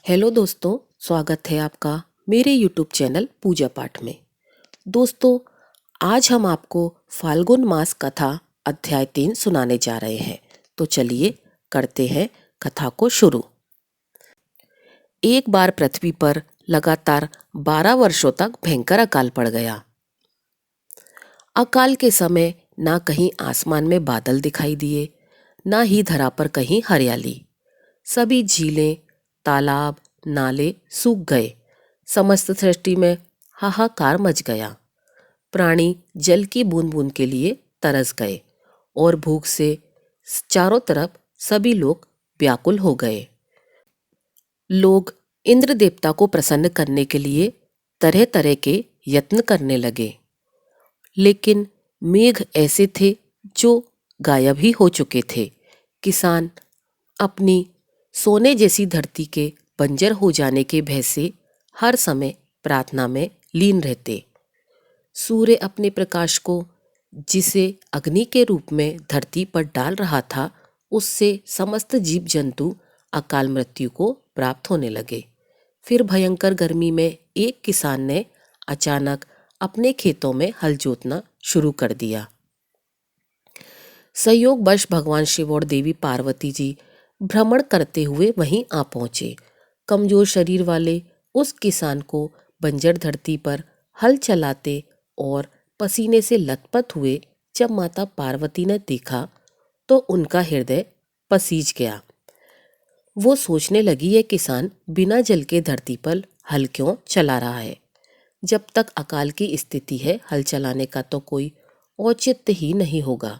Hello दोस्तों, स्वागत है आपका मेरे यूट्यूब चैनल पूजा पाठ में। दोस्तों, आज हम आपको फाल्गुन मास कथा अध्याय 3 सुनाने जा रहे हैं। तो चलिए करते हैं कथा को शुरू। एक बार पृथ्वी पर लगातार 12 वर्षों तक भयंकर अकाल पड़ गया। अकाल के समय ना कहीं आसमान में बादल दिखाई दिए, ना ही धरा पर कहीं हरियाली। सभी झीलें, तालाब, नाले सूख गए। समस्त सृष्टि में हाहाकार मच गया। प्राणी जल की बूंद बूंद के लिए तरस गए और भूख से चारों तरफ सभी लोग व्याकुल हो गए। लोग इंद्र देवता को प्रसन्न करने के लिए तरह तरह के यत्न करने लगे, लेकिन मेघ ऐसे थे जो गायब ही हो चुके थे। किसान अपनी सोने जैसी धरती के बंजर हो जाने के भय से हर समय प्रार्थना में लीन रहते। सूर्य अपने प्रकाश को, जिसे अग्नि के रूप में धरती पर डाल रहा था, उससे समस्त जीव जंतु अकाल मृत्यु को प्राप्त होने लगे। फिर भयंकर गर्मी में एक किसान ने अचानक अपने खेतों में हल जोतना शुरू कर दिया। संयोगवश भगवान शिव और देवी पार्वती जी भ्रमण करते हुए वहीं आ पहुंचे। कमजोर शरीर वाले उस किसान को बंजर धरती पर हल चलाते और पसीने से लथपथ हुए जब माता पार्वती ने देखा तो उनका हृदय पसीज गया। वो सोचने लगी, यह किसान बिना जल के धरती पर हल क्यों चला रहा है। जब तक अकाल की स्थिति है, हल चलाने का तो कोई औचित्य ही नहीं होगा।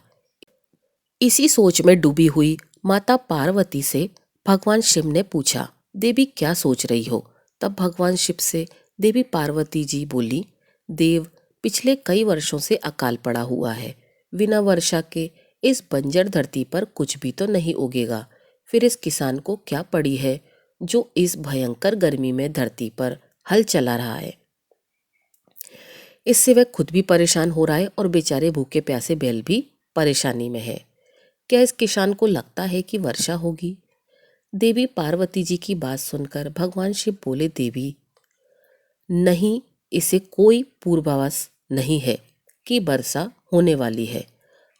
इसी सोच में डूबी हुई माता पार्वती से भगवान शिव ने पूछा, देवी क्या सोच रही हो। तब भगवान शिव से देवी पार्वती जी बोली, देव, पिछले कई वर्षों से अकाल पड़ा हुआ है। बिना वर्षा के इस बंजर धरती पर कुछ भी तो नहीं उगेगा। फिर इस किसान को क्या पड़ी है जो इस भयंकर गर्मी में धरती पर हल चला रहा है। इससे वह खुद भी परेशान हो रहा है और बेचारे भूखे प्यासे बैल भी परेशानी में है। क्या इस किसान को लगता है कि वर्षा होगी। देवी पार्वती जी की बात सुनकर भगवान शिव बोले, देवी, नहीं, इसे कोई पूर्वाभास नहीं है कि वर्षा होने वाली है।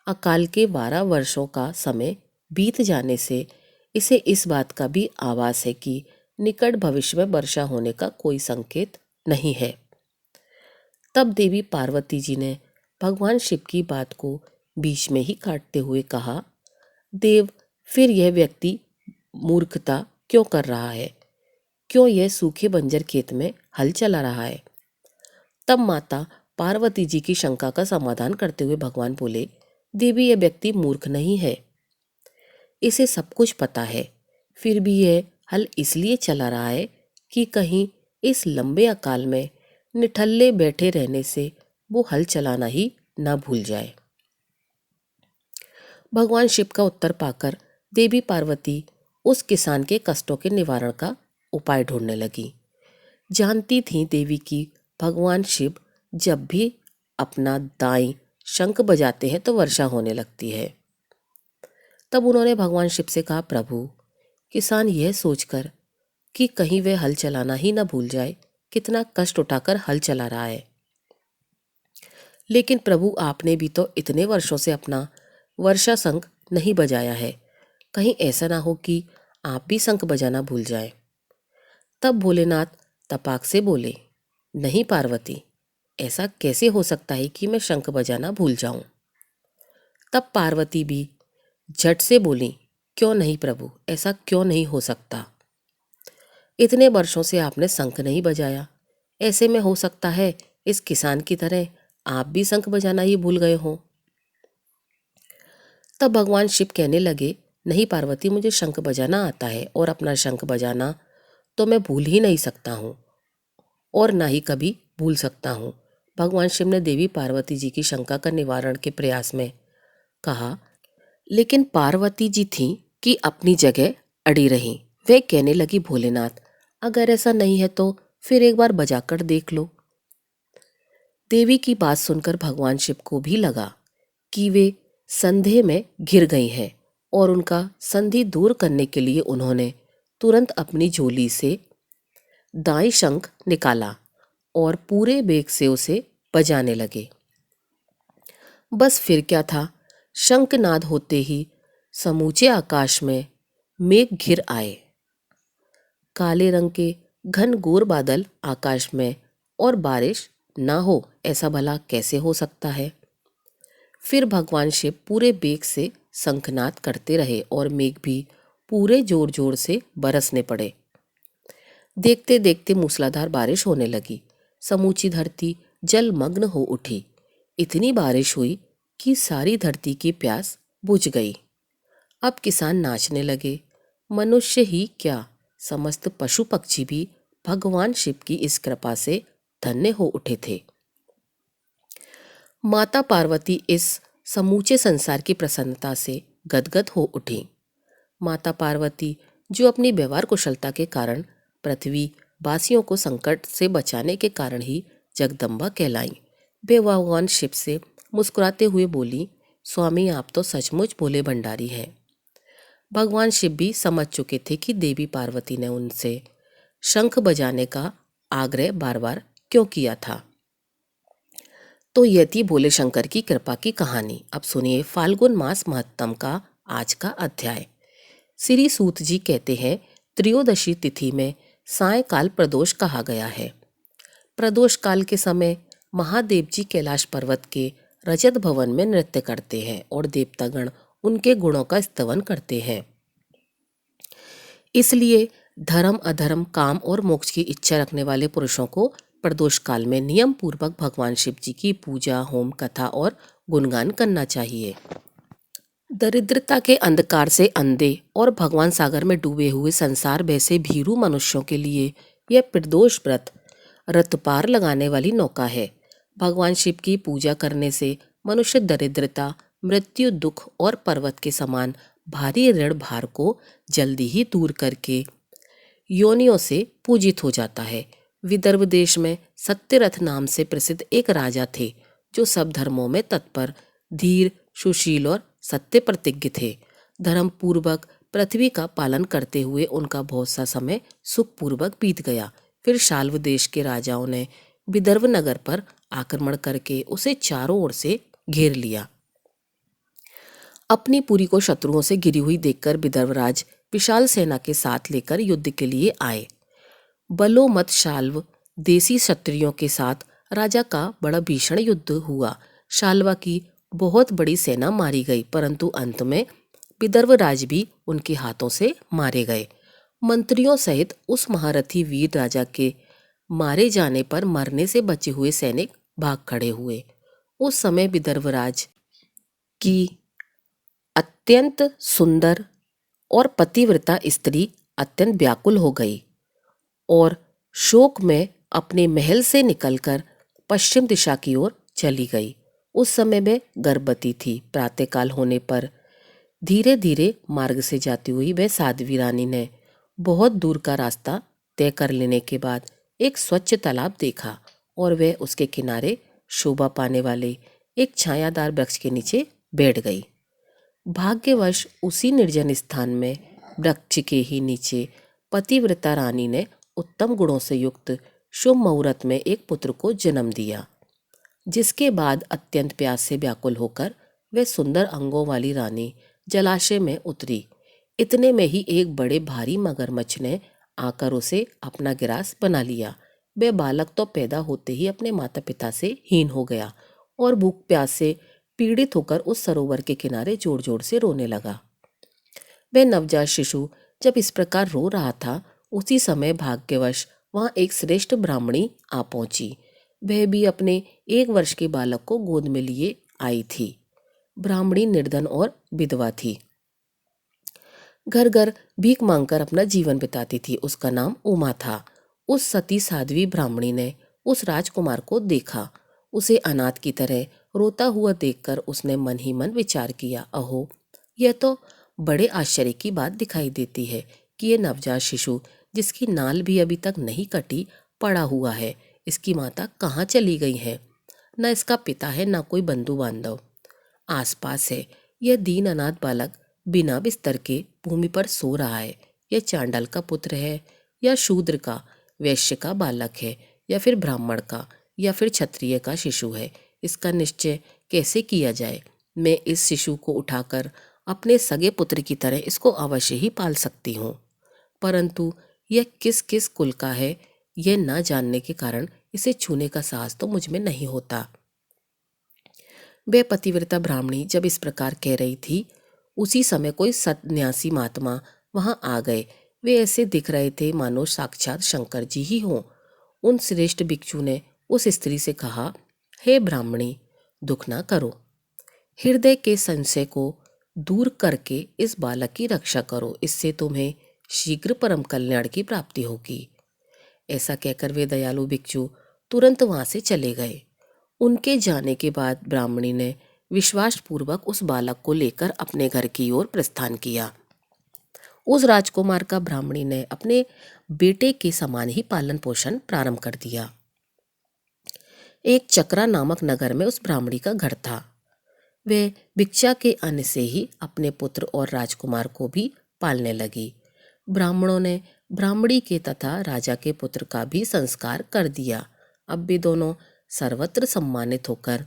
अकाल के 12 वर्षों का समय बीत जाने से इसे इस बात का भी आभास है कि निकट भविष्य में वर्षा होने का कोई संकेत नहीं है। तब देवी पार्वती जी ने भगवान शिव की बात को बीच में ही काटते हुए कहा, देव, फिर यह व्यक्ति मूर्खता क्यों कर रहा है। क्यों यह सूखे बंजर खेत में हल चला रहा है। तब माता पार्वती जी की शंका का समाधान करते हुए भगवान बोले, देवी, यह व्यक्ति मूर्ख नहीं है। इसे सब कुछ पता है, फिर भी यह हल इसलिए चला रहा है कि कहीं इस लंबे अकाल में निठल्ले बैठे रहने से वो हल चलाना ही ना भूल जाए। भगवान शिव का उत्तर पाकर देवी पार्वती उस किसान के कष्टों के निवारण का उपाय ढूंढने लगी। जानती थी देवी कि भगवान शिव जब भी अपना दाई शंख बजाते हैं तो वर्षा होने लगती है। तब उन्होंने भगवान शिव से कहा, प्रभु, किसान यह सोचकर कि कहीं वह हल चलाना ही ना भूल जाए, कितना कष्ट उठाकर हल चला रहा है। लेकिन प्रभु, आपने भी तो इतने वर्षों से अपना वर्षा शंख नहीं बजाया है। कहीं ऐसा ना हो कि आप भी शंख बजाना भूल जाए। तब भोलेनाथ तपाक से बोले, नहीं पार्वती, ऐसा कैसे हो सकता है कि मैं शंख बजाना भूल जाऊं। तब पार्वती भी झट से बोली, क्यों नहीं प्रभु, ऐसा क्यों नहीं हो सकता। इतने वर्षों से आपने शंख नहीं बजाया, ऐसे में हो सकता है इस किसान की तरह आप भी शंख बजाना ही भूल गए हो। तब भगवान शिव कहने लगे, नहीं पार्वती, मुझे शंख बजाना आता है और अपना शंख बजाना तो मैं भूल ही नहीं सकता हूँ और ना ही कभी भूल सकता हूँ। भगवान शिव ने देवी पार्वती जी की शंका का निवारण के प्रयास में कहा, लेकिन पार्वती जी थी कि अपनी जगह अड़ी रहीं। वे कहने लगी, भोलेनाथ, अगर ऐसा नहीं है तो फिर एक बार बजाकर देख लो। देवी की बात सुनकर भगवान शिव को भी लगा कि वे संदेह में घिर गई हैं और उनका संदेह दूर करने के लिए उन्होंने तुरंत अपनी झोली से दाई शंख निकाला और पूरे बेग से उसे बजाने लगे। बस फिर क्या था, शंखनाद होते ही समूचे आकाश में मेघ घिर आए। काले रंग के घनघोर बादल आकाश में, और बारिश ना हो ऐसा भला कैसे हो सकता है। फिर भगवान शिव पूरे बेग से शंखनाद करते रहे और मेघ भी पूरे जोर जोर से बरसने पड़े। देखते देखते मूसलाधार बारिश होने लगी। समूची धरती जलमग्न हो उठी। इतनी बारिश हुई कि सारी धरती की प्यास बुझ गई। अब किसान नाचने लगे। मनुष्य ही क्या, समस्त पशु पक्षी भी भगवान शिव की इस कृपा से धन्य हो उठे थे। माता पार्वती इस समूचे संसार की प्रसन्नता से गदगद हो उठी। माता पार्वती, जो अपनी व्यवहार कुशलता के कारण पृथ्वी वासियों को संकट से बचाने के कारण ही जगदम्बा कहलाई, वे भगवान शिव से मुस्कुराते हुए बोली, स्वामी आप तो सचमुच भोले भंडारी हैं। भगवान शिव भी समझ चुके थे कि देवी पार्वती ने उनसे शंख बजाने का आग्रह बार बार क्यों किया था। तो यह थी भोले शंकर की कृपा की कहानी। अब सुनिए फाल्गुन मास महत्तम का आज का अध्याय। श्री सूत जी कहते हैं, त्रयोदशी तिथि में सायंकाल प्रदोष कहा गया है। प्रदोष काल के समय महादेव जी कैलाश पर्वत के रजत भवन में नृत्य करते हैं और देवतागण उनके गुणों का स्तवन करते हैं। इसलिए धर्म अधर्म काम और मोक्ष की इच्छा रखने वाले पुरुषों को प्रदोष काल में नियम पूर्वक भगवान शिव जी की पूजा, होम, कथा और गुणगान करना चाहिए। दरिद्रता के अंधकार से अंधे और भगवान सागर में डूबे हुए संसार वैसे भीरू मनुष्यों के लिए यह प्रदोष व्रत रत पार लगाने वाली नौका है। भगवान शिव की पूजा करने से मनुष्य दरिद्रता, मृत्यु, दुख और पर्वत के समान भारी ऋण भार को जल्दी ही दूर करके योनियों से पूजित हो जाता है। विदर्भ देश में सत्यरथ नाम से प्रसिद्ध एक राजा थे, जो सब धर्मों में तत्पर, धीर, सुशील और सत्य प्रतिज्ञ थे। धर्म पूर्वक पृथ्वी का पालन करते हुए उनका बहुत सा समय सुखपूर्वक बीत गया। फिर शाल्व देश के राजाओं ने विदर्भ नगर पर आक्रमण करके उसे चारों ओर से घेर लिया। अपनी पुरी को शत्रुओं से घिरी हुई देखकर विदर्भराज विशाल सेना के साथ लेकर युद्ध के लिए आए। बलोमत शाल्व देसी क्षत्रियों के साथ राजा का बड़ा भीषण युद्ध हुआ। शाल्वा की बहुत बड़ी सेना मारी गई, परंतु अंत में विदर्भराज भी उनके हाथों से मारे गए। मंत्रियों सहित उस महारथी वीर राजा के मारे जाने पर मरने से बचे हुए सैनिक भाग खड़े हुए। उस समय विदर्भराज की अत्यंत सुंदर और पतिव्रता स्त्री अत्यंत व्याकुल हो गई और शोक में अपने महल से निकलकर पश्चिम दिशा की ओर चली गई। उस समय वह गर्भवती थी। प्रातःकाल होने पर धीरे धीरे मार्ग से जाती हुई वह साध्वी रानी ने बहुत दूर का रास्ता तय कर लेने के बाद एक स्वच्छ तालाब देखा और वह उसके किनारे शोभा पाने वाले एक छायादार वृक्ष के नीचे बैठ गई। भाग्यवश उसी निर्जन स्थान में वृक्ष के ही नीचे पतिव्रता रानी ने उत्तम गुणों से युक्त शुभ मुहूर्त में एक पुत्र को जन्म दिया, जिसके बाद अत्यंत प्यास से व्याकुल होकर वह सुंदर अंगों वाली रानी जलाशय में उतरी। इतने में ही एक बड़े भारी मगरमच्छ ने आकर उसे अपना गिरास बना लिया। वह बालक तो पैदा होते ही अपने माता पिता से हीन हो गया और भूख प्यास से पीड़ित होकर उस सरोवर के किनारे जोर जोर से रोने लगा। वह नवजात शिशु जब इस प्रकार रो रहा था, उसी समय भाग्यवश वहां एक श्रेष्ठ ब्राह्मणी आ पहुंची। वह भी अपने 1 वर्ष के बालक को गोद में लिए आई थी। ब्राह्मणी निर्धन और विधवा थी। घर घर भीख मांगकर अपना जीवन बिताती थी। उसका नाम उमा था। उस सती साध्वी ब्राह्मणी ने उस राजकुमार को देखा। उसे अनाथ की तरह रोता हुआ देखकर उसने मन ही मन विचार किया, अहो, यह तो बड़े आश्चर्य की बात दिखाई देती है कि यह नवजात शिशु, जिसकी नाल भी अभी तक नहीं कटी, पड़ा हुआ है। इसकी माता कहाँ चली गई है? न इसका पिता है, न कोई बंधु बांधव आसपास है। यह दीन अनाथ बालक बिना बिस्तर के भूमि पर सो रहा है। यह चांडाल का पुत्र है या शूद्र का, वैश्य का बालक है या फिर ब्राह्मण का या फिर क्षत्रिय का शिशु है, इसका निश्चय कैसे किया जाए। मैं इस शिशु को उठाकर अपने सगे पुत्र की तरह इसको अवश्य ही पाल सकती हूँ, परंतु यह किस किस कुल का है यह न जानने के कारण इसे छूने का साहस तो मुझ में नहीं होता। वह पतिव्रता ब्राह्मणी जब इस प्रकार कह रही थी, उसी समय कोई सन्यासी महात्मा वहां आ गए। वे ऐसे दिख रहे थे मानो साक्षात शंकर जी ही हों। उन श्रेष्ठ भिक्षु ने उस स्त्री से कहा, हे ब्राह्मणी, दुख ना करो, हृदय के संशय को दूर करके इस बालक की रक्षा करो, इससे तुम्हें शीघ्र परम कल्याण की प्राप्ति होगी। ऐसा कहकर वे दयालु भिक्षु तुरंत वहां से चले गए। उनके जाने के बाद ब्राह्मणी ने विश्वासपूर्वक उस बालक को लेकर अपने घर की ओर प्रस्थान किया। उस राजकुमार का ब्राह्मणी ने अपने बेटे के समान ही पालन पोषण प्रारंभ कर दिया। एक चक्रा नामक नगर में उस ब्राह्मणी का घर था। वे भिक्षा के अन्न से ही अपने पुत्र और राजकुमार को भी पालने लगी। ब्राह्मणों ने ब्राह्मणी के तथा राजा के पुत्र का भी संस्कार कर दिया। अब भी दोनों सर्वत्र सम्मानित होकर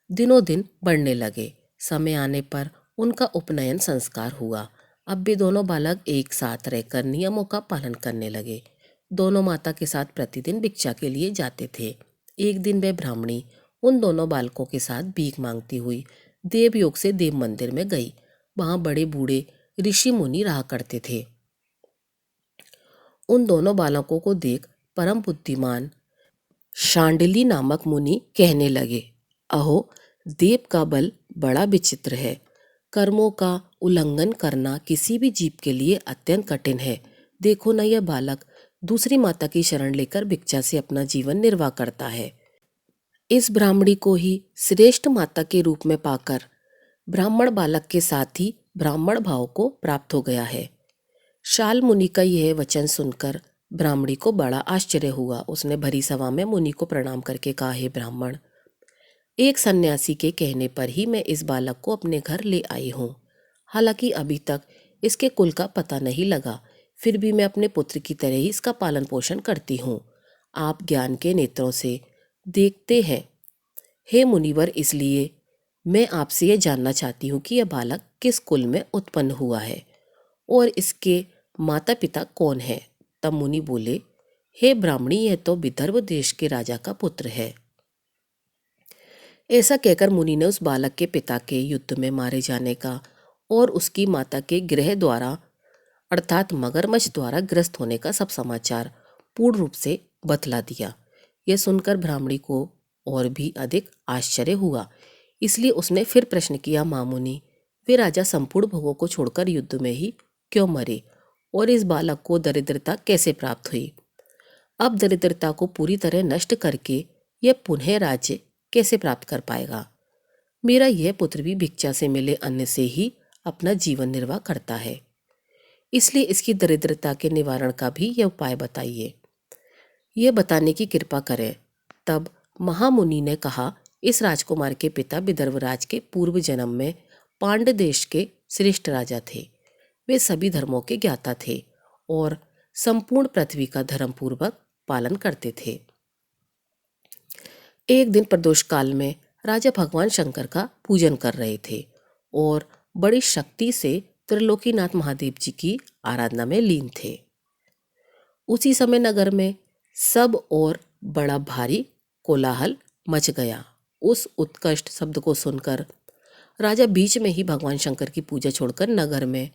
दिनों दिन बढ़ने लगे। समय आने पर उनका उपनयन संस्कार हुआ। अब भी दोनों बालक एक साथ रहकर नियमों का पालन करने लगे। दोनों माता के साथ प्रतिदिन भिक्षा के लिए जाते थे। एक दिन वह ब्राह्मणी उन दोनों बालकों के साथ भीख मांगती हुई देवयोग से देव मंदिर में गई। वहां बड़े बूढ़े ऋषि मुनि रहा करते थे। उन दोनों बालकों को देख परम बुद्धिमान शांडिली नामक मुनि कहने लगे, अहो, देव का बल बड़ा विचित्र है। कर्मों का उल्लंघन करना किसी भी जीव के लिए अत्यंत कठिन है। देखो न, यह बालक दूसरी माता की शरण लेकर भिक्षा से अपना जीवन निर्वाह करता है। इस ब्राह्मणी को ही श्रेष्ठ माता के रूप में पाकर ब्राह्मण बालक के साथ ही ब्राह्मण भाव को प्राप्त हो गया है। शाल मुनि का यह वचन सुनकर ब्राह्मणी को बड़ा आश्चर्य हुआ। उसने भरी सभा में मुनि को प्रणाम करके कहा, हे ब्राह्मण, एक सन्यासी के कहने पर ही मैं इस बालक को अपने घर ले आई हूँ। हालांकि अभी तक इसके कुल का पता नहीं लगा, फिर भी मैं अपने पुत्र की तरह ही इसका पालन पोषण करती हूँ। आप ज्ञान के नेत्रों से देखते हैं हे मुनिवर, इसलिए मैं आपसे यह जानना चाहती हूँ कि यह बालक किस कुल में उत्पन्न हुआ है और इसके माता पिता कौन है। तब मुनि बोले, हे ब्राह्मणी, यह तो विदर्भ देश के राजा का पुत्र है। ऐसा कहकर मुनि ने उस बालक के पिता के युद्ध में मारे जाने का और उसकी माता के गृह द्वारा अर्थात मगरमच्छ द्वारा ग्रस्त होने का सब समाचार पूर्ण रूप से बतला दिया। यह सुनकर ब्राह्मणी को और भी अधिक आश्चर्य हुआ, इसलिए उसने फिर प्रश्न किया, मामुनि, वे राजा संपूर्ण भोगों को छोड़कर युद्ध में ही क्यों मरे और इस बालक को दरिद्रता कैसे प्राप्त हुई? अब दरिद्रता को पूरी तरह नष्ट करके यह पुनः राज्य कैसे प्राप्त कर पाएगा? मेरा यह पुत्र भी भिक्षा से मिले अन्न से ही अपना जीवन निर्वाह करता है, इसलिए इसकी दरिद्रता के निवारण का भी यह उपाय बताइए। यह बताने की कृपा करें। तब महामुनि ने कहा, इस राजकुमार के पिता विदर्भराज के पूर्व जन्म में पांड्य देश के श्रेष्ठ राजा थे। वे सभी धर्मों के ज्ञाता थे और संपूर्ण पृथ्वी का धर्मपूर्वक पालन करते थे। एक दिन प्रदोष काल में राजा भगवान शंकर का पूजन कर रहे थे और बड़ी शक्ति से त्रिलोकीनाथ महादेव जी की आराधना में लीन थे। उसी समय नगर में सब और बड़ा भारी कोलाहल मच गया। उस उत्कृष्ट शब्द को सुनकर राजा बीच में ही भगवान शंकर की पूजा छोड़कर नगर में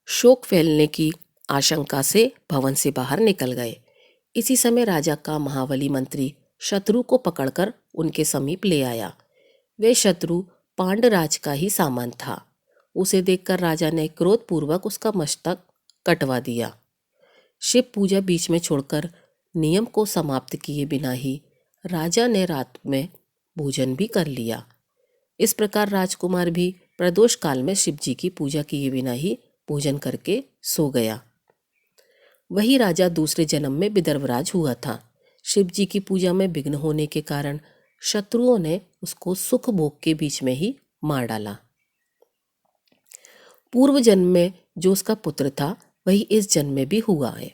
शोक फैलने की आशंका से भवन से बाहर निकल गए। इसी समय राजा का महाबली मंत्री शत्रु को पकड़कर उनके समीप ले आया। वे शत्रु पांडराज का ही सामान था। उसे देखकर राजा ने क्रोधपूर्वक उसका मस्तक कटवा दिया। शिव पूजा बीच में छोड़कर नियम को समाप्त किए बिना ही राजा ने रात में भोजन भी कर लिया। इस प्रकार राजकुमार भी प्रदोष काल में शिव जी की पूजा किए बिना ही भोजन करके सो गया। वही राजा दूसरे जन्म में विदर्भराज हुआ था। शिव जी की पूजा में विघ्न होने के कारण शत्रुओं ने उसको सुख भोग के बीच में ही मार डाला। पूर्व जन्म में जो उसका पुत्र था वही इस जन्म में भी हुआ है।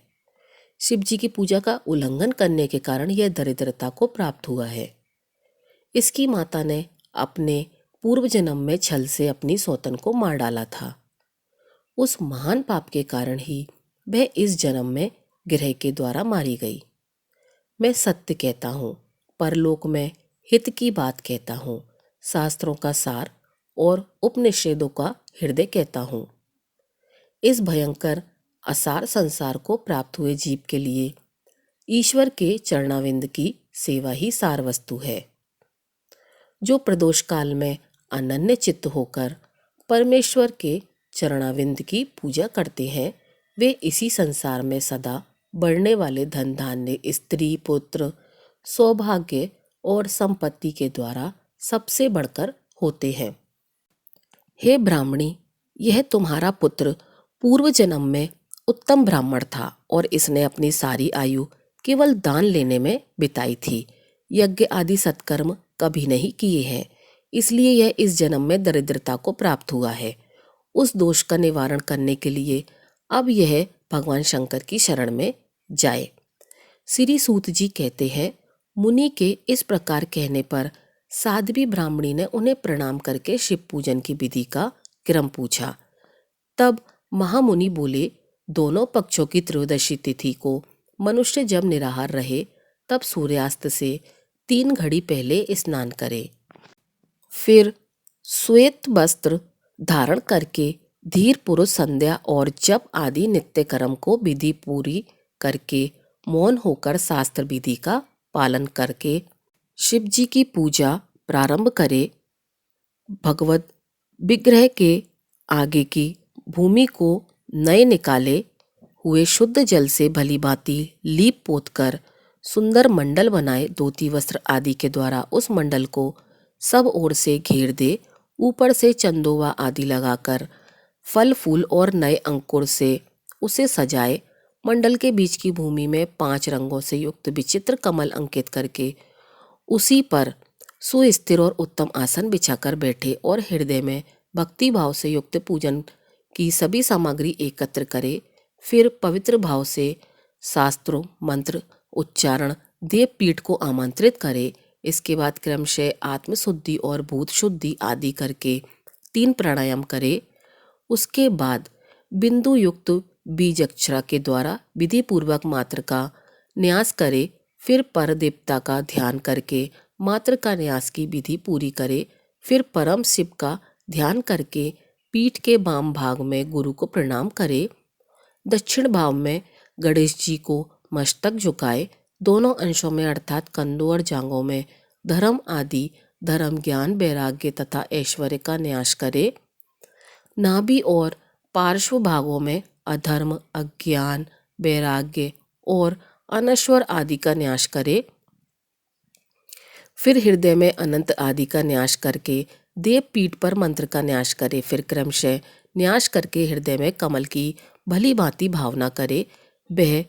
शिव जी की पूजा का उल्लंघन करने के कारण यह दरिद्रता को प्राप्त हुआ है। इसकी माता ने अपने पूर्व जन्म में छल से अपनी सौतन को मार डाला था। उस महान पाप के कारण ही वह इस जन्म में ग्रह के द्वारा मारी गई। मैं सत्य कहता हूँ, परलोक में हित की बात कहता हूँ, शास्त्रों का सार और उपनिषदों का हृदय कहता हूँ। इस भयंकर असार संसार को प्राप्त हुए जीव के लिए ईश्वर के चरणाविंद की सेवा ही सार वस्तु है। जो प्रदोष काल में अनन्य चित्त होकर परमेश्वर के चरणाविंद की पूजा करते हैं, वे इसी संसार में सदा बढ़ने वाले धन धान्य, स्त्री पुत्र, सौभाग्य और संपत्ति के द्वारा सबसे बढ़कर होते हैं। हे ब्राह्मणी, यह तुम्हारा पुत्र पूर्व जन्म में उत्तम ब्राह्मण था और इसने अपनी सारी आयु केवल दान लेने में बिताई थी। यज्ञ आदि सत्कर्म कभी नहीं किए हैं, इसलिए यह इस जन्म में दरिद्रता को प्राप्त हुआ है। उस दोष का निवारण करने के लिए अब यह भगवान शंकर की शरण में जाए। श्री सूत जी कहते हैं, मुनि के इस प्रकार कहने पर साध्वी ब्राह्मणी ने उन्हें प्रणाम करके शिव पूजन की विधि का क्रम पूछा। तब महामुनि बोले, दोनों पक्षों की त्रयोदशी तिथि को मनुष्य जब निराहार रहे तब सूर्यास्त से 3 घड़ी पहले स्नान करे, फिर श्वेत वस्त्र धारण करके धीर पुरुष संध्या और जप आदि नित्य कर्म को विधि पूरी करके मौन होकर शास्त्र विधि का पालन करके शिव जी की पूजा प्रारंभ करे। भगवत विग्रह के आगे की भूमि को नए निकाले हुए शुद्ध जल से भली भांति लीप पोत कर सुंदर मंडल बनाए, धोती वस्त्र आदि के द्वारा उस मंडल को सब ओर से घेर दे। ऊपर से चंदोवा आदि लगाकर फल फूल और नए अंकुर से उसे सजाए। मंडल के बीच की भूमि में 5 रंगों से युक्त विचित्र कमल अंकित करके उसी पर सुस्थिर और उत्तम आसन बिछाकर बैठे और हृदय में भक्ति भाव से युक्त पूजन की सभी सामग्री एकत्र करे। फिर पवित्र भाव से शास्त्रों मंत्र उच्चारण देव पीठ को आमंत्रित करे। इसके बाद क्रमशः आत्मशुद्धि और भूत शुद्धि आदि करके 3 प्राणायाम करे। उसके बाद बिंदु युक्त बीज अक्षरा के द्वारा विधि पूर्वक मात्र का न्यास करे। फिर पर देवता का ध्यान करके मात्र का न्यास की विधि पूरी करे। फिर परम शिव का ध्यान करके पीठ के वाम भाग में गुरु को प्रणाम करे। दक्षिण भाव में गणेश जी को मस्तक झुकाए। दोनों अंशों में अर्थात कंधों और जांघों में धर्म आदि धर्म ज्ञान वैराग्य तथा ऐश्वर्य का न्यास करे। नाभि और पार्श्व भागों में अधर्म अज्ञान वैराग्य और अनश्वर आदि का न्यास करे। फिर हृदय में अनंत आदि का न्यास करके देव पीठ पर मंत्र का न्यास करे। फिर क्रमशः न्यास करके हृदय में कमल की भली भांति भावना करे। वह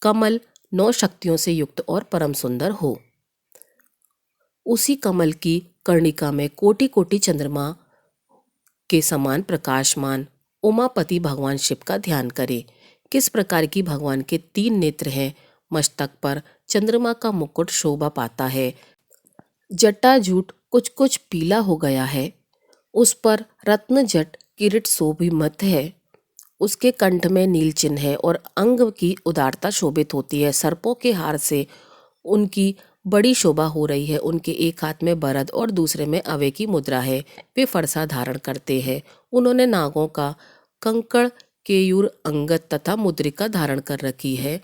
कमल 9 शक्तियों से युक्त और परम सुंदर हो। उसी कमल की कर्णिका में कोटि कोटि चंद्रमा के समान प्रकाशमान उमापति भगवान शिव का ध्यान करे। किस प्रकार की भगवान के 3 नेत्र हैं। मस्तक पर चंद्रमा का मुकुट शोभा पाता है। जटाजूट कुछ कुछ पीला हो गया है। उस पर रत्न जट किरीट शोभिमत है। उसके कंठ में नील चिन्ह है और अंग की उदारता शोभित होती है। सर्पों के हार से उनकी बड़ी शोभा हो रही है। उनके एक हाथ में बरद और दूसरे में अभय की मुद्रा है। वे फरसा धारण करते हैं। उन्होंने नागों का कंकड़ केयूर अंगद तथा मुद्रिका धारण कर रखी है।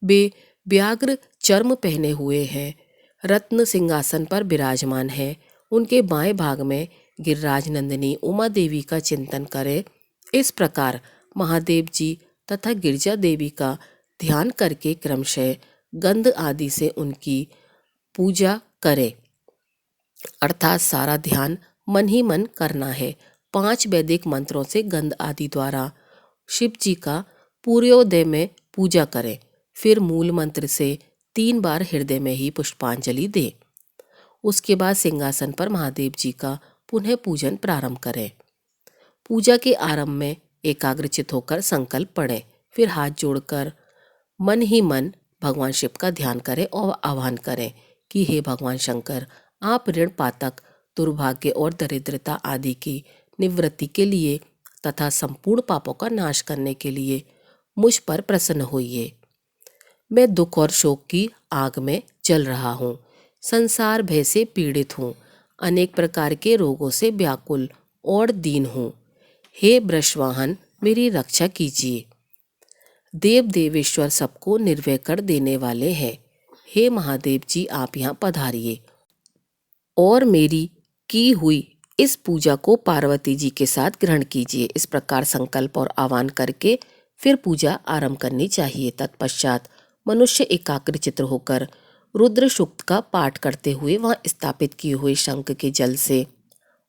वे व्याघ्र चर्म पहने हुए हैं। रत्न सिंहासन पर विराजमान है। उनके बाएं भाग में गिरिराज नंदिनी उमा देवी का चिंतन करें। इस प्रकार महादेव जी तथा गिरजा देवी का ध्यान करके क्रमशः गंध आदि से उनकी पूजा करे। अर्थात सारा ध्यान मन ही मन करना है। 5 वैदिक मंत्रों से गंध आदि द्वारा शिव जी का पूर्योदय में पूजा करें। फिर मूल मंत्र से 3 बार हृदय में ही पुष्पांजलि दे। उसके बाद सिंहासन पर महादेव जी का पुनः पूजन प्रारंभ करें। पूजा के आरंभ में एकाग्रचित होकर संकल्प पढ़ें। फिर हाथ जोड़कर मन ही मन भगवान शिव का ध्यान करें और आह्वान करें कि हे भगवान शंकर, आप ऋण, पातक, दुर्भाग्य और दरिद्रता आदि की निवृत्ति के लिए तथा संपूर्ण पापों का नाश करने के लिए मुझ पर प्रसन्न होइए। मैं दुख और शोक की आग में जल रहा हूँ, संसार भय से पीड़ित हूँ, अनेक प्रकार के रोगों से व्याकुल और दीन हूँ। हे वृषवाहन, मेरी रक्षा कीजिए। देव देवेश्वर सबको निर्भय कर देने वाले हैं। हे महादेव जी, आप यहाँ पधारिए और मेरी की हुई इस पूजा को पार्वती जी के साथ ग्रहण कीजिए। इस प्रकार संकल्प और आह्वान करके फिर पूजा आरंभ करनी चाहिए। तत्पश्चात मनुष्य एकाग्रचित्त होकर रुद्र सूक्त का पाठ करते हुए वहां स्थापित किए हुए शंख के जल से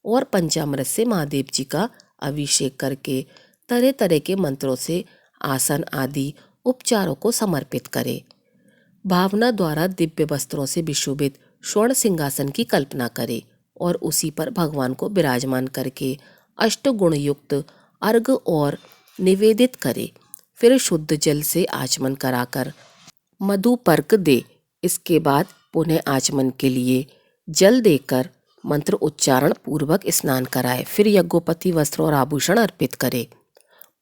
और पंचामृत से महादेव जी का अभिषेक करके तरह तरह के मंत्रों से आसन आदि उपचारों को समर्पित करे। भावना द्वारा दिव्य वस्त्रों से विशोभित स्वर्ण सिंहासन की कल्पना करे और उसी पर भगवान को विराजमान करके अष्टगुण युक्त अर्घ और निवेदित करे। फिर शुद्ध जल से आचमन कराकर मधुपर्क दे। इसके बाद पुनः आचमन के लिए जल देकर मंत्र उच्चारण पूर्वक स्नान कराए। फिर यज्ञोपति वस्त्र और आभूषण अर्पित करे।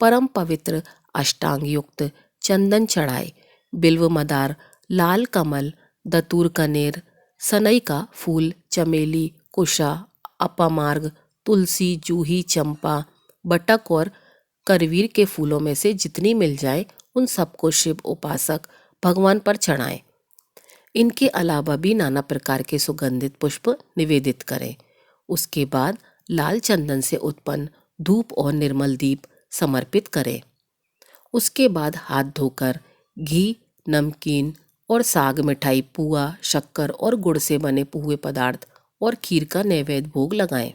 परम पवित्र अष्टांग युक्त चंदन चढ़ाए। बिल्व मदार, लाल कमल, दतूर कनेर, सनई का फूल, चमेली, कुशा, अपामार्ग, तुलसी, जूही, चंपा, बटक और करवीर के फूलों में से जितनी मिल जाए उन सबको शिव उपासक भगवान पर चढ़ाएं। इनके अलावा भी नाना प्रकार के सुगंधित पुष्प निवेदित करें। उसके बाद लाल चंदन से उत्पन्न धूप और निर्मल दीप समर्पित करें। उसके बाद हाथ धोकर घी, नमकीन और साग, मिठाई, पुआ, शक्कर और गुड़ से बने पुए पदार्थ और खीर का नैवेद्य भोग लगाएं।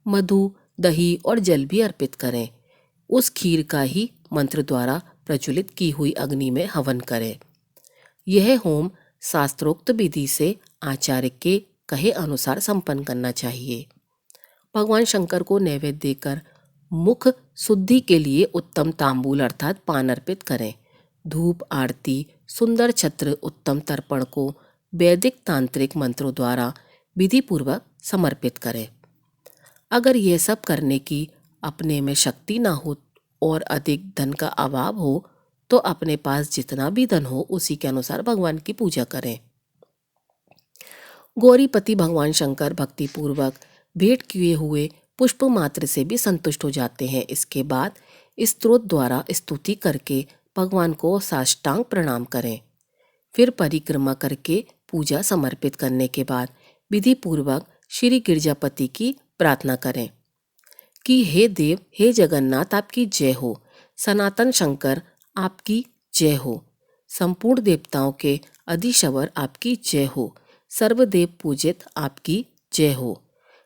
मधु, दही और जल भी अर्पित करें। उस खीर का ही मंत्र द्वारा प्रज्वलित की हुई अग्नि में हवन करें। यह होम शास्त्रोक्त विधि से आचार्य के कहे अनुसार संपन्न करना चाहिए। भगवान शंकर को नैवेद्य देकर मुख शुद्धि के लिए उत्तम तांबूल अर्थात पान अर्पित करें। धूप, आरती, सुंदर छत्र, उत्तम तर्पण को वैदिक तांत्रिक मंत्रों द्वारा विधि पूर्वक समर्पित करें। अगर यह सब करने की अपने में शक्ति ना हो और अधिक धन का अभाव हो तो अपने पास जितना भी धन हो उसी के अनुसार भगवान की पूजा करें। गौरीपति भगवान शंकर भक्ति पूर्वक भेंट किए हुए पुष्प मात्र से भी संतुष्ट हो जाते हैं। इसके बाद स्तोत्र द्वारा स्तुति करके भगवान को साष्टांग प्रणाम करें। फिर परिक्रमा करके पूजा समर्पित करने के बाद विधि पूर्वक श्री गिरजापति की प्रार्थना करें कि हे देव, हे जगन्नाथ, आपकी जय हो। सनातन शंकर आपकी जय हो। संपूर्ण देवताओं के अधीश्वर आपकी जय हो। सर्वदेव पूजित आपकी जय हो।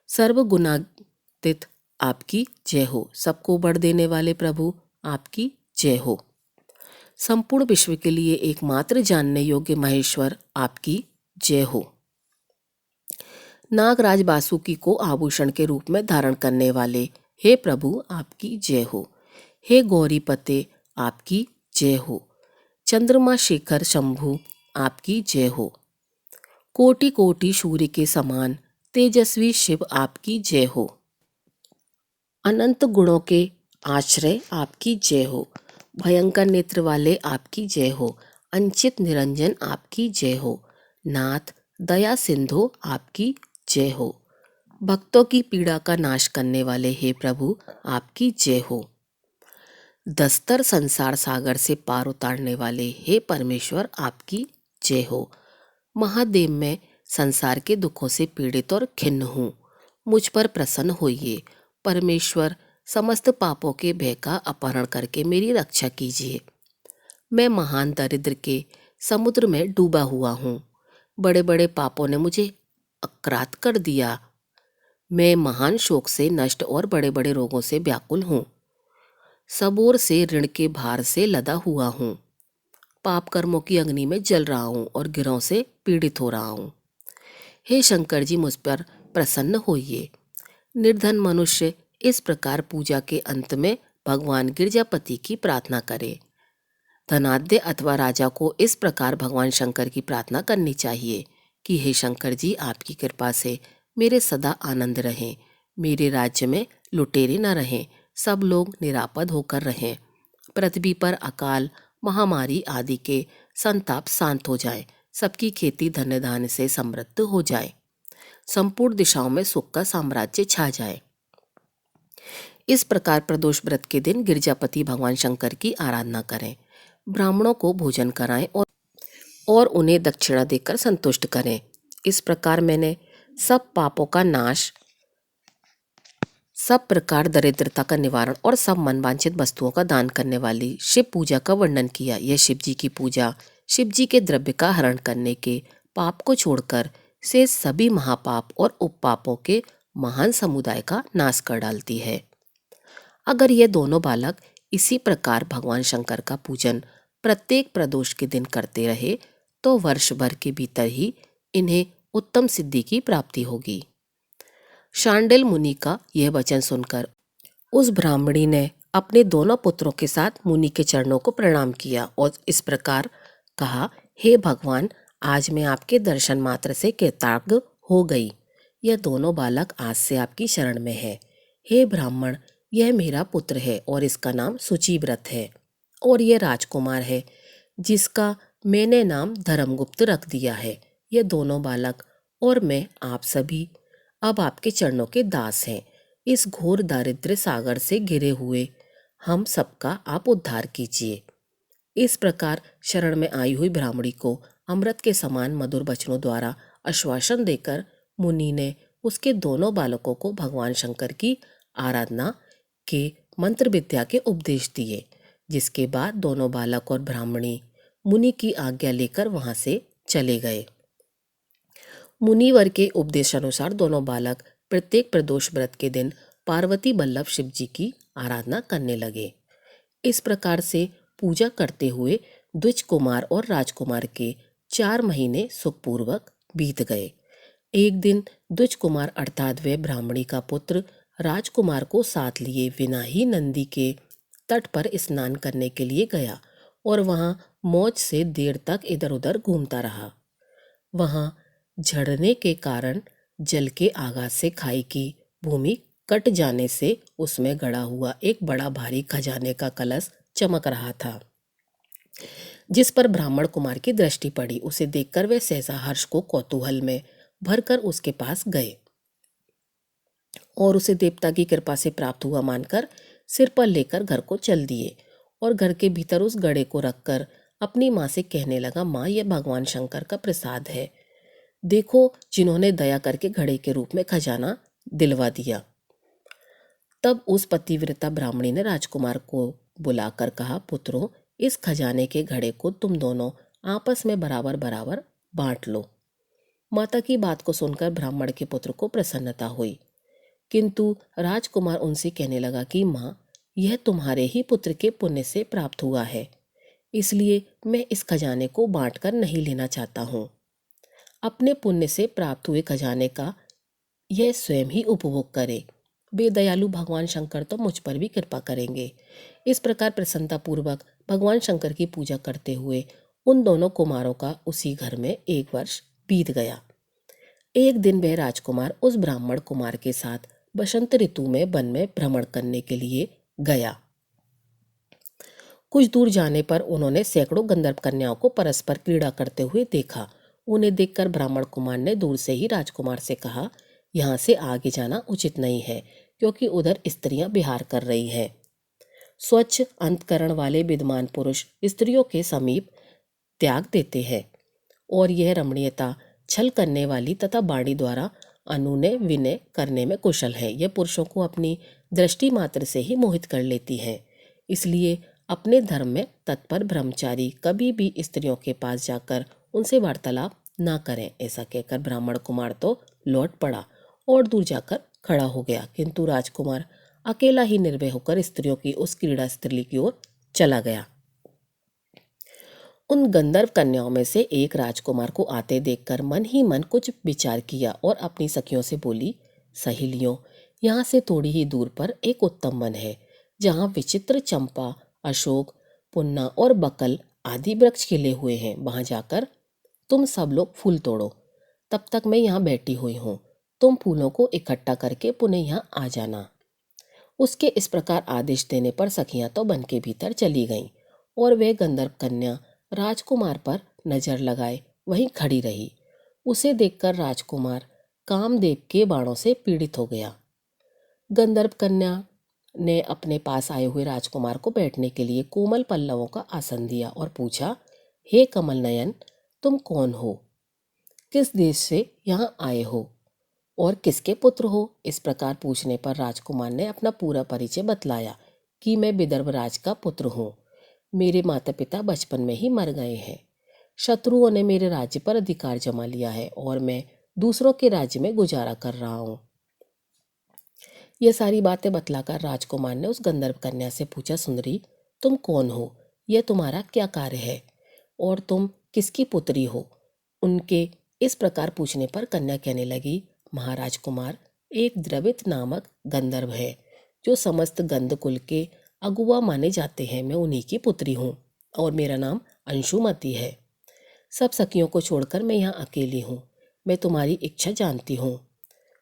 सर्व गुणातीत आपकी जय हो। सबको बड़ देने वाले प्रभु आपकी जय हो। संपूर्ण विश्व के लिए एकमात्र जानने योग्य महेश्वर आपकी जय हो। नागराज बासुकी को आभूषण के रूप में धारण करने वाले हे प्रभु आपकी जय हो। हे गौरीपते आपकी जय हो। चंद्रमा शेखर शंभु आपकी जय हो। कोटि कोटि सूर्य के समान तेजस्वी शिव आपकी जय हो। अनंत गुणों के आश्रय आपकी जय हो। भयंकर नेत्र वाले आपकी जय हो। अंचित निरंजन आपकी जय हो। नाथ दया सिंधु आपकी जय हो। भक्तों की पीड़ा का नाश करने वाले हे प्रभु आपकी जय हो। दस्तर संसार सागर से पार उतारने वाले हे परमेश्वर आपकी जय हो। महादेव, मैं संसार के दुखों से पीड़ित और खिन्न हूँ, मुझ पर प्रसन्न होइए। परमेश्वर, समस्त पापों के भय का अपहरण करके मेरी रक्षा कीजिए। मैं महान दरिद्र के समुद्र में डूबा हुआ हूँ। बड़े बड़े पापों ने मुझे अक्रांत कर दिया। मैं महान शोक से नष्ट और बड़े बड़े रोगों से व्याकुल हूँ। सब ओर से ऋण के भार से लदा हुआ हूँ। पाप कर्मों की अग्नि में जल रहा हूँ और गिरों से पीड़ित हो रहा हूँ। हे शंकर जी, मुझ पर प्रसन्न होइए। निर्धन मनुष्य इस प्रकार पूजा के अंत में भगवान गिरजापति की प्रार्थना करे। धनाढ्य अथवा राजा को इस प्रकार भगवान शंकर की प्रार्थना करनी चाहिए कि हे शंकर जी, आपकी कृपा से मेरे सदा आनंद रहें, मेरे राज्य में लुटेरे न रहें, सब लोग निरापद होकर रहें, पृथ्वी पर अकाल महामारी आदि के संताप शांत हो जाए, सबकी खेती धन्य धान्य से समृद्ध हो जाए, संपूर्ण दिशाओं में सुख का साम्राज्य छा जाए। इस प्रकार प्रदोष व्रत के दिन गिरजापति भगवान शंकर की आराधना करें, ब्राह्मणों को भोजन कराएं और उन्हें दक्षिणा देकर संतुष्ट करें। इस प्रकार मैंने सब पापों का नाश, सब प्रकार दरिद्रता का निवारण और सब मनवांछित वस्तुओं का दान करने वाली शिव पूजा का वर्णन किया। यह शिव जी की पूजा शिव जी के द्रव्य का हरण करने के पाप को छोड़कर से सभी महापाप और उपपापों के महान समुदाय का नाश कर डालती है। अगर ये दोनों बालक इसी प्रकार भगवान शंकर का पूजन प्रत्येक प्रदोष के दिन करते रहे तो वर्ष भर के भीतर ही इन्हें उत्तम सिद्धि की प्राप्ति होगी। शांडिल मुनि का यह वचन सुनकर उस ब्राह्मणी ने अपने दोनों पुत्रों के साथ मुनि के चरणों को प्रणाम किया और इस प्रकार कहा, हे भगवान, आज मैं आपके दर्शन मात्र से कृतज्ञ हो गई। यह दोनों बालक आज से आपकी शरण में है। हे ब्राह्मण, यह मेरा पुत्र है और इसका नाम सुचिव्रत है, और यह राजकुमार है जिसका मैंने नाम धर्मगुप्त रख दिया है। ये दोनों बालक और मैं आप सभी अब आपके चरणों के दास हैं। इस घोर दारिद्र्य सागर से घिरे हुए हम सबका आप उद्धार कीजिए। इस प्रकार शरण में आई हुई ब्राह्मणी को अमृत के समान मधुर वचनों द्वारा आश्वासन देकर मुनि ने उसके दोनों बालकों को भगवान शंकर की आराधना के मंत्र विद्या के उपदेश दिए, जिसके बाद दोनों बालक और ब्राह्मणी मुनि की आज्ञा लेकर वहां से चले गए। मुनिवर के उपदेशानुसार दोनों बालक प्रत्येक प्रदोष व्रत के दिन पार्वती बल्लभ शिव जी की आराधना करने लगे। इस प्रकार से पूजा करते हुए द्विज कुमार और राजकुमार के 4 महीने सुखपूर्वक बीत गए। एक दिन द्विज कुमार अर्थात वे ब्राह्मणी का पुत्र राजकुमार को साथ लिए बिना ही नंदी के तट पर स्नान करने के लिए गया और वहां मौज से देर तक इधर उधर घूमता रहा। वहां झड़ने के कारण जल के आगाज से खाई की भूमि कट जाने से उसमें गड़ा हुआ एक बड़ा भारी खजाने का कलश चमक रहा था, जिस पर ब्राह्मण कुमार की दृष्टि पड़ी। उसे देखकर वे सहसा हर्ष को कौतूहल में भरकर उसके पास गए और उसे देवता की कृपा से प्राप्त हुआ मानकर सिर पर लेकर घर को चल दिए और घर के भीतर उस घड़े को रखकर अपनी माँ से कहने लगा, माँ, यह भगवान शंकर का प्रसाद है, देखो जिन्होंने दया करके घड़े के रूप में खजाना दिलवा दिया। तब उस पतिव्रता ब्राह्मणी ने राजकुमार को बुलाकर कहा, पुत्रों, इस खजाने के घड़े को तुम दोनों आपस में बराबर बराबर बांट लो। माता की बात को सुनकर ब्राह्मण के पुत्र को प्रसन्नता हुई, किंतु राजकुमार उनसे कहने लगा कि माँ, यह तुम्हारे ही पुत्र के पुण्य से प्राप्त हुआ है, इसलिए मैं इस खजाने को बांटकर नहीं लेना चाहता हूँ। अपने पुण्य से प्राप्त हुए खजाने का यह स्वयं ही उपभोग करे। बेदयालु भगवान शंकर तो मुझ पर भी कृपा करेंगे। इस प्रकार प्रसन्नता पूर्वक भगवान शंकर की पूजा करते हुए उन दोनों कुमारों का उसी घर में 1 वर्ष बीत गया। एक दिन वह राजकुमार उस ब्राह्मण कुमार के साथ बसंत ऋतु में वन में भ्रमण करने के लिए गया। कुछ दूर जाने पर उन्होंने सैकड़ों गंधर्व कन्याओं को परस्पर क्रीड़ा करते हुए देखा। उन्हें देखकर ब्राह्मण कुमार ने दूर से ही राजकुमार से कहा, यहाँ से आगे जाना उचित नहीं है, क्योंकि उधर स्त्रियां विहार कर रही हैं। स्वच्छ अंतकरण वाले विद्वान पुरुष स्त्रियों के समीप त्याग देते हैं और यह रमणीयता छल करने वाली तथा वाणी द्वारा अनुनय विनय करने में कुशल है। यह पुरुषों को अपनी दृष्टि मात्र से ही मोहित कर लेती है। इसलिए अपने धर्म में तत्पर ब्रह्मचारी कभी भी स्त्रियों के पास जाकर उनसे वार्तालाप ना करें। ऐसा कहकर ब्राह्मण कुमार तो लौट पड़ा और दूर जाकर खड़ा हो गया, किंतु राजकुमार अकेला ही निर्भय होकर स्त्रियों की उस क्रीड़ा स्थली की ओर चला गया। उन गंधर्व कन्याओं में से एक राजकुमार को आते देखकर मन ही मन कुछ विचार किया और अपनी सखियों से बोली, सहेलियों, यहाँ से थोड़ी ही दूर पर एक उत्तम वन है, जहाँ विचित्र चंपा, अशोक, पुन्ना और बकल आदि वृक्ष खिले हुए हैं, वहां जाकर तुम सब लोग फूल तोड़ो। तब तक मैं यहाँ बैठी हुई हूँ, तुम फूलों को इकट्ठा करके पुनः यहाँ आ जाना। उसके इस प्रकार आदेश देने पर सखियां तो वन के भीतर चली गईं और वह गंधर्व कन्या राजकुमार पर नजर लगाए वहीं खड़ी रही। उसे देखकर राजकुमार कामदेव के बाणों से पीड़ित हो गया। गंधर्व कन्या ने अपने पास आए हुए राजकुमार को बैठने के लिए कोमल पल्लवों का आसन दिया और पूछा, हे कमल नयन, तुम कौन हो? किस देश से यहाँ आए हो और किसके पुत्र हो? इस प्रकार पूछने पर राजकुमार ने अपना पूरा परिचय बतलाया कि मैं विदर्भ राज का पुत्र हूँ। मेरे माता पिता बचपन में ही मर गए हैं। शत्रुओं ने मेरे राज्य पर अधिकार जमा लिया है और मैं दूसरों के राज्य में गुजारा कर रहा हूँ। यह सारी बातें बतलाकर राजकुमार ने उस गंधर्व कन्या से पूछा, सुंदरी, तुम कौन हो? यह तुम्हारा क्या कार्य है और तुम किसकी पुत्री हो? उनके इस प्रकार पूछने पर कन्या कहने लगी, महाराज कुमार, एक द्रवित नामक गंधर्व है जो समस्त गंध कुल के अगुआ माने जाते हैं। मैं उन्हीं की पुत्री हूँ और मेरा नाम अंशुमती है। सब सखियों को छोड़कर मैं यहाँ अकेली हूँ। मैं तुम्हारी इच्छा जानती हूँ।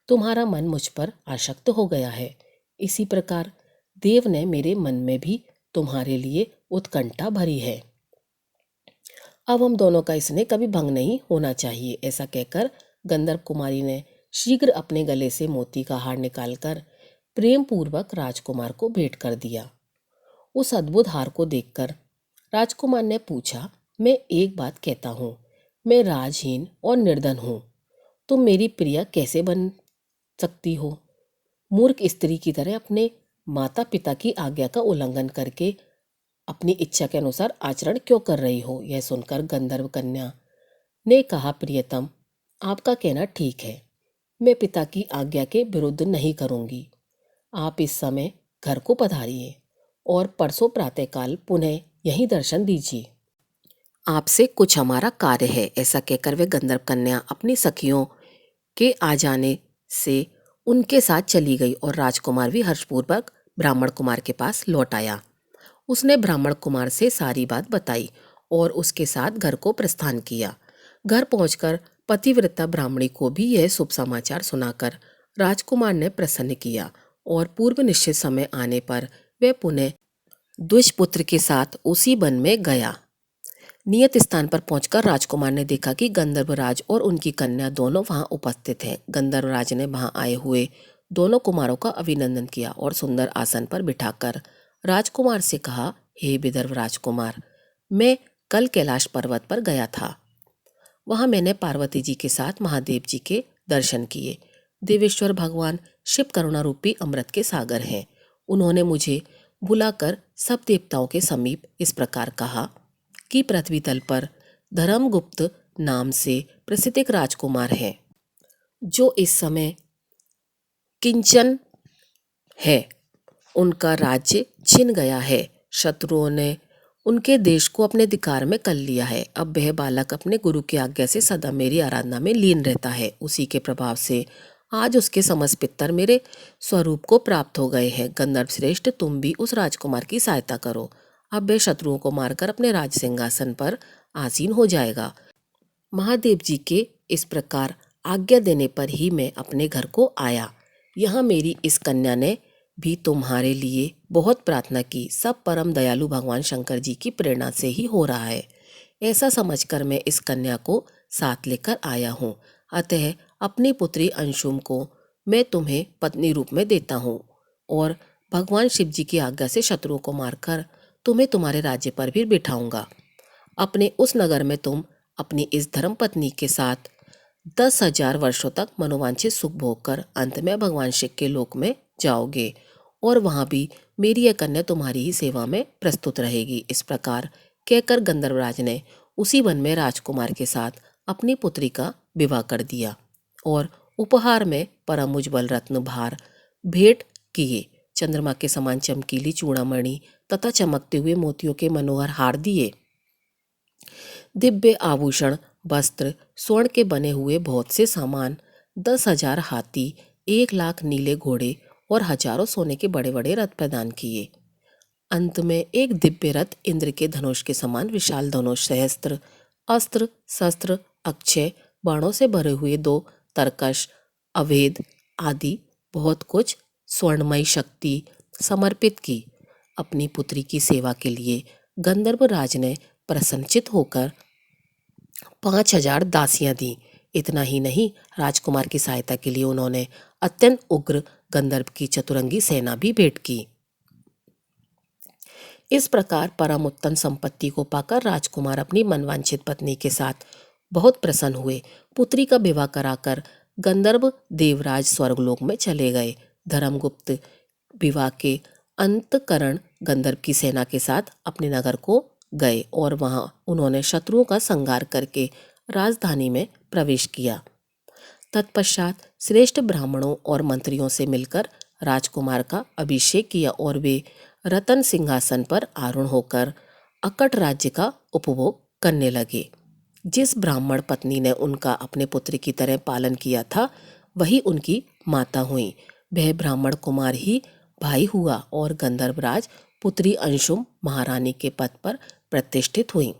तुम्हारा मन मुझ पर आसक्त हो गया है। इसी प्रकार देव ने मेरे मन में भी तुम्हारे लिए उत्कंठा भरी है। अब हम दोनों का स्नेह कभी भंग नहीं होना चाहिए। ऐसा कहकर गंधर्व कुमारी ने शीघ्र अपने गले से मोती का हार निकालकर प्रेम पूर्वक राजकुमार को भेंट कर दिया। उस अद्भुत हार को देखकर राजकुमार ने पूछा, मैं एक बात कहता हूँ, मैं राजहीन और निर्धन हूँ, तुम मेरी प्रिया कैसे बन सकती हो? मूर्ख स्त्री की तरह अपने माता पिता की आज्ञा का उल्लंघन करके अपनी इच्छा के अनुसार आचरण क्यों कर रही हो? यह सुनकर गंधर्व कन्या ने कहा, प्रियतम, आपका कहना ठीक है। मैं पिता की आज्ञा के विरुद्ध नहीं करूंगी। आप इस समय घर को पधारिए और परसों प्रातःकाल पुनः यहीं दर्शन दीजिए। आपसे कुछ हमारा कार्य है। ऐसा कहकर वे गंधर्व कन्या अपनी सखियों के आ जाने से उनके साथ चली गई और राजकुमार भी हर्षपूर्वक ब्राह्मण कुमार के पास लौट आया। उसने ब्राह्मण कुमार से सारी बात बताई और उसके साथ घर को प्रस्थान किया। घर पहुंचकर पतिव्रता ब्राह्मणी को भी यह शुभ समाचार सुनाकर राजकुमार ने प्रसन्न किया और पूर्व निश्चित समय आने पर वह पुनः द्विजपुत्र के साथ उसी वन में गया। नियत स्थान पर पहुंचकर राजकुमार ने देखा कि गंधर्वराज और उनकी कन्या दोनों वहां उपस्थित हैं। गंधर्वराज ने वहां आए हुए दोनों कुमारों का अभिनंदन किया और सुंदर आसन पर बिठाकर राजकुमार से कहा, हे विदर्भ राजकुमार, मैं कल कैलाश पर्वत पर गया था। वहां मैंने पार्वती जी के साथ महादेव जी के दर्शन किए। देवेश्वर भगवान शिव करुणा रूपी अमृत के सागर हैं। उन्होंने मुझे बुलाकर सब देवताओं के समीप इस प्रकार कहा कि पृथ्वी तल पर धर्मगुप्त नाम से प्रसिद्ध एक राजकुमार हैं जो इस समय किंचन है। उनका राज्य छिन गया है। शत्रुओं ने उनके देश को अपने अधिकार में कर लिया है। अब वह बालक अपने गुरु की आज्ञा से सदा मेरी आराधना में लीन रहता है। उसी के प्रभाव से आज उसके समस्त पितर मेरे स्वरूप को प्राप्त हो गए हैं। गंधर्व श्रेष्ठ, तुम भी उस राजकुमार की सहायता करो। अब वह शत्रुओं को मारकर अपने राज सिंहासन पर आसीन हो जाएगा। महादेव जी के इस प्रकार आज्ञा देने पर ही मैं अपने घर को आया। यहाँ मेरी इस कन्या ने भी तुम्हारे लिए बहुत प्रार्थना की। सब परम दयालु भगवान शंकर जी की प्रेरणा से ही हो रहा है। ऐसा समझकर मैं इस कन्या को साथ लेकर आया हूँ। अतः अपनी पुत्री अंशुम को मैं तुम्हें पत्नी रूप में देता हूँ और भगवान शिव जी की आज्ञा से शत्रुओं को मारकर तुम्हें तुम्हारे राज्य पर भी बिठाऊंगा। अपने उस नगर में तुम अपनी इस धर्म पत्नी के साथ 10,000 वर्षों तक मनोवांछित सुख भोग कर अंत में भगवान शिव के लोक में जाओगे और वहां भी मेरी यह कन्या तुम्हारी ही सेवा में प्रस्तुत रहेगी। इस प्रकार कहकर गंधर्वराज ने उसी वन में राजकुमार के साथ अपनी पुत्री का विवाह कर दिया और उपहार में परम उज्ज्वल रत्न भार भेंट किए। चंद्रमा के समान चमकीली चूड़ामणि तथा चमकते हुए मोतियों के मनोहर हार दिए। दिव्य आभूषण, वस्त्र, स्वर्ण के बने हुए बहुत से सामान, 10,000 हाथी, 1 लाख नीले घोड़े और हजारों सोने के बड़े बड़े रथ प्रदान किए। अंत में एक दिव्य रथ इंद्र के धनुष के समान विशाल धनुष, सहस्त्र अस्त्र शस्त्र, अक्षय बाणों से भरे हुए 2 तरकश, अभेद आदि बहुत कुछ स्वर्णमयी शक्ति समर्पित की। अपनी पुत्री की सेवा के लिए गंधर्व राज ने प्रसन्नचित होकर 5,000 दासियां दी। इतना ही नहीं, राजकुमार की सहायता के लिए उन्होंने अत्यंत उग्र गंधर्व की चतुरंगी सेना भी भेंट की। इस प्रकार परम उत्तम संपत्ति को पाकर राजकुमार अपनी मनवांछित पत्नी के साथ बहुत प्रसन्न हुए। पुत्री का विवाह कराकर गंधर्व देवराज स्वर्गलोक में चले गए। धर्मगुप्त विवाह के अंतकरण गंधर्व की सेना के साथ अपने नगर को गए और वहां उन्होंने शत्रुओं का संहार करके राजधानी में प्रवेश किया। तत्पश्चात श्रेष्ठ ब्राह्मणों और मंत्रियों से मिलकर राजकुमार का अभिषेक किया और वे रतन सिंहासन पर आरूढ़ होकर अकट राज्य का उपभोग करने लगे। जिस ब्राह्मण पत्नी ने उनका अपने पुत्र की तरह पालन किया था, वही उनकी माता हुई। वह ब्राह्मण कुमार ही भाई हुआ और गंधर्वराज पुत्री अंशुम महारानी के पद पर प्रतिष्ठित हुई।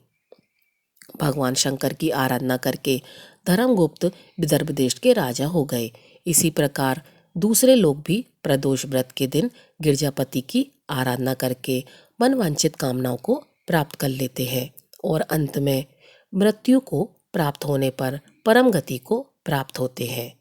भगवान शंकर की आराधना करके धर्मगुप्त विदर्भ देश के राजा हो गए। इसी प्रकार दूसरे लोग भी प्रदोष व्रत के दिन गिरजापति की आराधना करके मनवांछित कामनाओं को प्राप्त कर लेते हैं और अंत में मृत्यु को प्राप्त होने पर परम गति को प्राप्त होते हैं।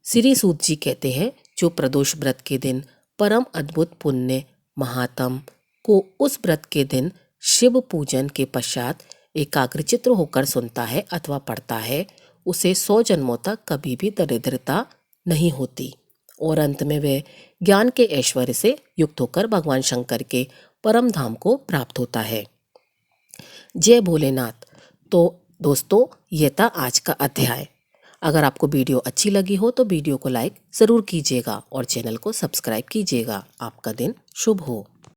श्री सूत जी कहते हैं, जो प्रदोष व्रत के दिन परम अद्भुत पुण्य महात्म को उस व्रत के दिन शिव पूजन के पश्चात एकाग्रचित्त होकर सुनता है अथवा पढ़ता है, उसे 100 जन्मों तक कभी भी दरिद्रता नहीं होती और अंत में वह ज्ञान के ऐश्वर्य से युक्त होकर भगवान शंकर के परम धाम को प्राप्त होता है। जय भोलेनाथ। तो दोस्तों, यह था आज का अध्याय। अगर आपको वीडियो अच्छी लगी हो तो वीडियो को लाइक ज़रूर कीजिएगा और चैनल को सब्सक्राइब कीजिएगा। आपका दिन शुभ हो।